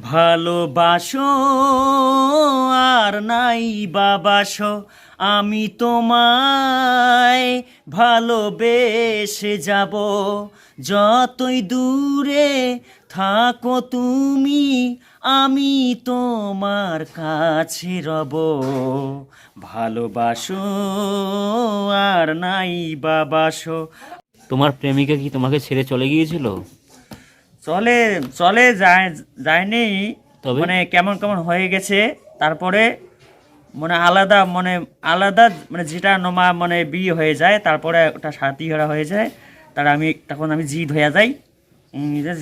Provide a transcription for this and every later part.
ভালোবাসো আর নাই বাবাসো, আমি তোমায় ভালোবেসে যাব। যতই দূরে থাকো তুমি, আমি তোমার কাছে রব। ভালোবাসো আর নাই বাবাসো। তোমার প্রেমিকা কি তোমাকে ছেড়ে চলে গিয়েছিল? চলে চলে যায়নি, তবে মানে কেমন কেমন হয়ে গেছে। তারপরে মানে আলাদা মানে আলাদা মানে যেটা নমা মানে বিয়ে হয়ে যায়, তারপরে ওটা সাথী হারা হয়ে যায়। তখন আমি জিৎ হয়ে যাই,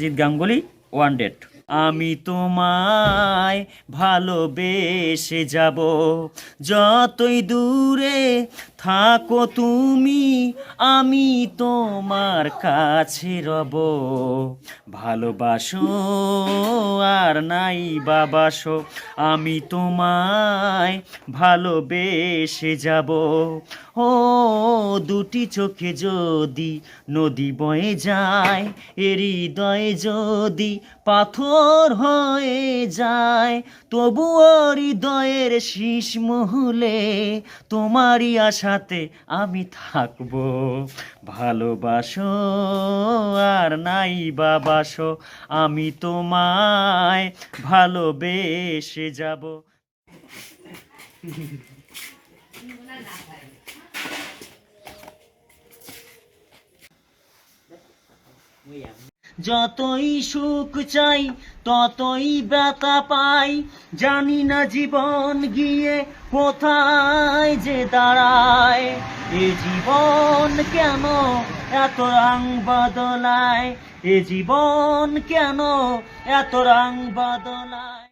জিৎ গাঙ্গুলি ওয়ান ডেট। আমি তোমায় ভালোবেসে যাব, যতই দূরে থাকো তুমি, আমি তোমার কাছে রব। ভালোবাসো আর নাই বাবাসো, আমি তোমায় ভালোবেসে যাব। ও দুটি চোখে যদি নদী বয়ে যায়, এ হৃদয়ে যদি পাথর হয়ে যায়, তবুও হৃদয়ের শীষ মহলে তোমারই আশাতে আমি থাকবো। ভালোবাসো আর নাই বাবাসো, আমি তোমায় ভালোবেসে যাব। যতই সুখ চাই ততই ব্যথা পাই, জানি না জীবন গিয়ে কোথায় যে দাঁড়ায়। এ জীবন কেন এত রং বদলায়, এ জীবন কেন এত রং বদলায়।